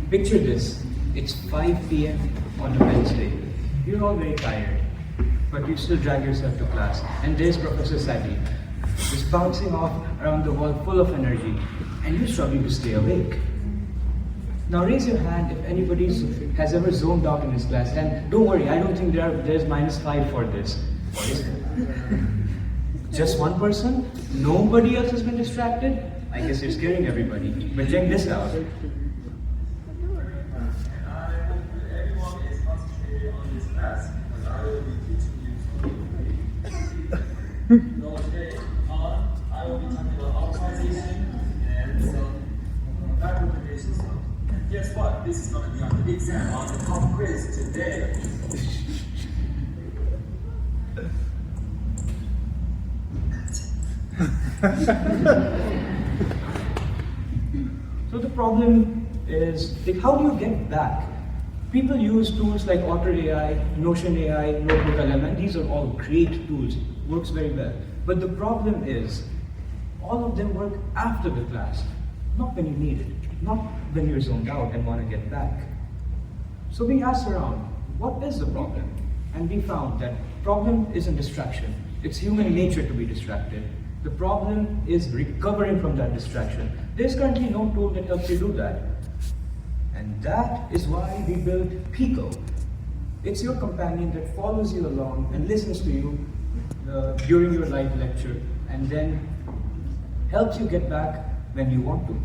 Picture this, it's 5 p.m. on a Wednesday. You're all very tired, but you still drag yourself to class. And there's Professor Sadi, just bouncing off around the wall full of energy, and you're struggling to stay awake. Now raise your hand if anybody has ever zoned out in his class, and don't worry, I don't think there's -5 for this. Just one person? Nobody else has been distracted? I guess you're scaring everybody. But check this out. Everyone is concentrated on this class because I will be teaching you something. So today I will be talking about optimization and some back recommendation stuff. And guess what? This is going to be on the exam, on the top quiz today. So the problem is, like, how do you get back? People use tools like Otter AI, Notion AI, Notebook LM, and these are all great tools, works very well. But the problem is, all of them work after the class, not when you need it, not when you're zoned out and want to get back. So we asked around, what is the problem? And we found that problem isn't distraction. It's human nature to be distracted. The problem is recovering from that distraction. There's currently no tool that helps you do that. And that is why we built Peeko. It's your companion that follows you along and listens to you during your live lecture, and then helps you get back when you want to.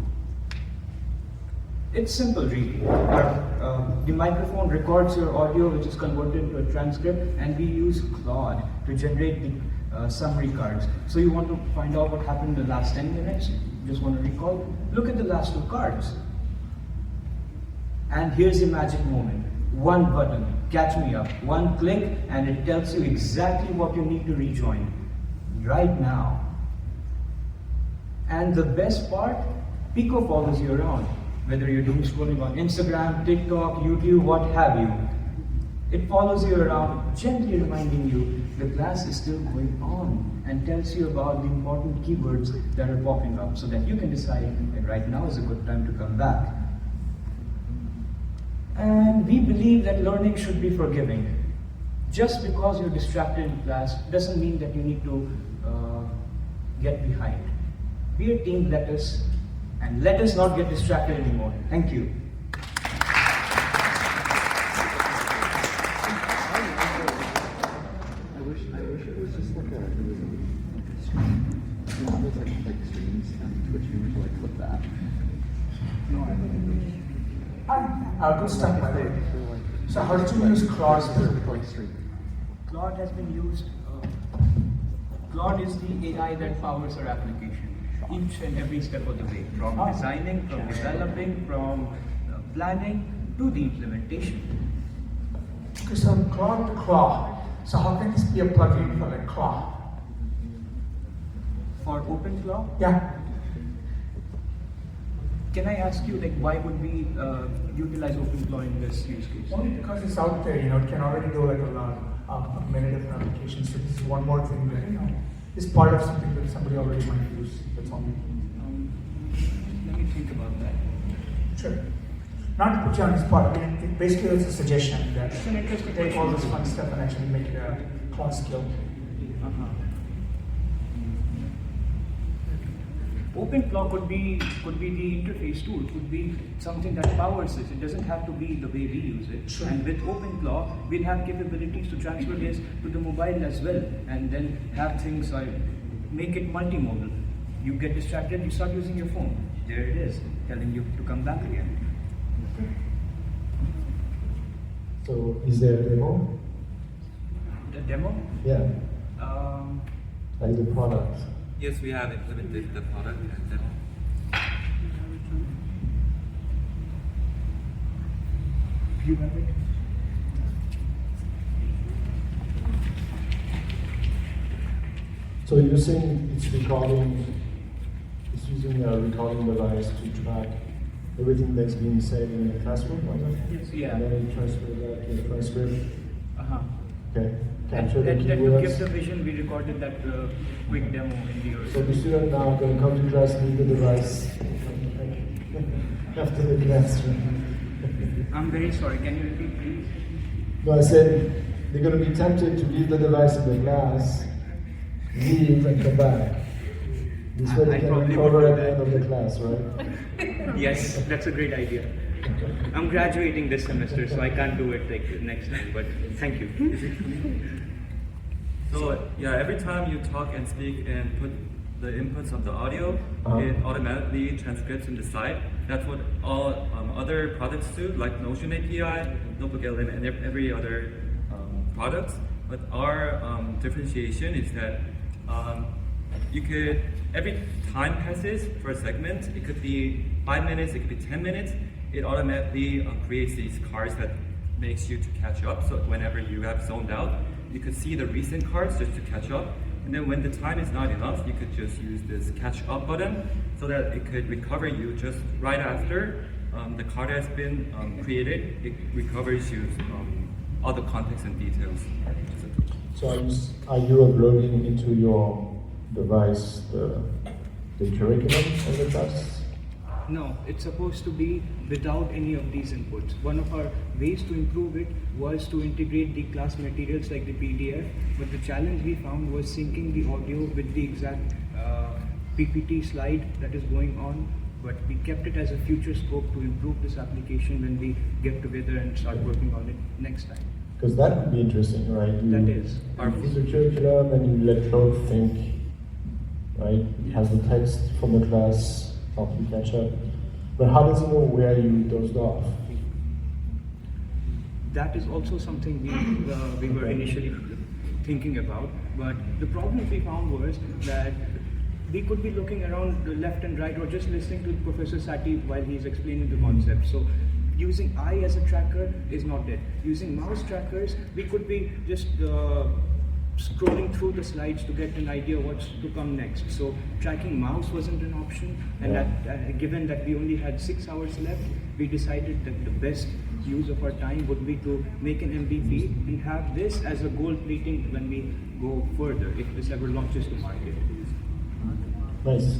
It's simple, really. The microphone records your audio, which is converted into a transcript, and we use Claude to generate the summary cards. So you want to find out what happened in the last 10 minutes? Just want to recall? Look at the last 2 cards. And here's the magic moment. One button, catch me up. One click, and it tells you exactly what you need to rejoin right now. And the best part, Peeko follows you around. Whether you're doing scrolling on Instagram, TikTok, YouTube, what have you. It follows you around, gently reminding you the class is still going on, and tells you about the important keywords that are popping up so that you can decide that right now is a good time to come back. And we believe that learning should be forgiving. Just because you're distracted in class doesn't mean that you need to get behind. Be a team lettuce, and let us not get distracted anymore. Thank you. I wish it was just like like streams and Twitch streamers like clip that. Good stuff, by the way. So how did you use Claude specifically? Claude has been used. Claude is the AI that powers our application, each and every step of the way, from designing, from developing, from planning to the implementation. Okay, so Claude to Claw. So how can this be a plugin for like Claw? For OpenClaw, Yeah. can I ask you, like, why would we utilize OpenClaw in this use case? Only because it's out there, it can already do like a minute of applications. So this is one more thing that is part of something that somebody already might use. That's all. Let me think about that. Sure. Not to put you on the spot. I mean, basically it's a suggestion that It's an interesting take all this question. fun stuff and actually make it a class skill. OpenClaw could be the interface tool, could be something that powers it. It doesn't have to be the way we use it. Sure. And with OpenClaw, we'll have capabilities to transfer this to the mobile as well, and then have things like make it multimodal. You get distracted, you start using your phone. There it is, telling you to come back again. So, is there a demo? The demo? Yeah, like the product. Yes, we have implemented the product and demo. You have it? So you're saying it's recording, it's using a recording device to track everything that's being said in the classroom, was it? Yes, yeah. And then you transfer that to the transcript. Okay. That Capture the to give keywords. the vision, we recorded that quick demo in the So the student now going to come to class, need the device after the classroom. I'm very sorry. Can you repeat, please? No, I said they're going to be tempted to leave the device in the class, leave and come back. This way I they can probably recover would at do the end that. of the class, right? Yes, that's a great idea. I'm graduating this semester, so I can't do it like next time. But thank you. So yeah, every time you talk and speak and put the inputs of the audio, it automatically transcribes in the site. That's what all other products do, like Notion API, Notebook LM, and every other products. But our differentiation is that you could, every time passes for a segment, it could be 5 minutes, it could be 10 minutes, it automatically creates these cards that makes you to catch up. So whenever you have zoned out, you could see the recent cards just to catch up. And then when the time is not enough, you could just use this catch up button so that it could recover you just right after the card has been created. It recovers you all the context and details. So are you uploading into your device the curriculum of the class? No, it's supposed to be without any of these inputs. One of our ways to improve it was to integrate the class materials like the PDF, but the challenge we found was syncing the audio with the exact PPT slide that is going on. But we kept it as a future scope to improve this application when we get together and start working on it next time. Because that would be interesting, right? That is. You use the curriculum and you let Claude think, right? It has the text from the class, help you catch up. But how does it know where you dozed off? That is also something we were initially thinking about, but the problem we found was that we could be looking around the left and right or just listening to Professor Sati while he's explaining the concept. So using eye as a tracker is not it. Using mouse trackers, we could be just scrolling through the slides to get an idea what's to come next. So tracking mouse wasn't an option, and that, given that we only had 6 hours left, we decided that the best use of our time would be to make an MVP and have this as a gold plating when we go further, if this ever launches to market. Nice.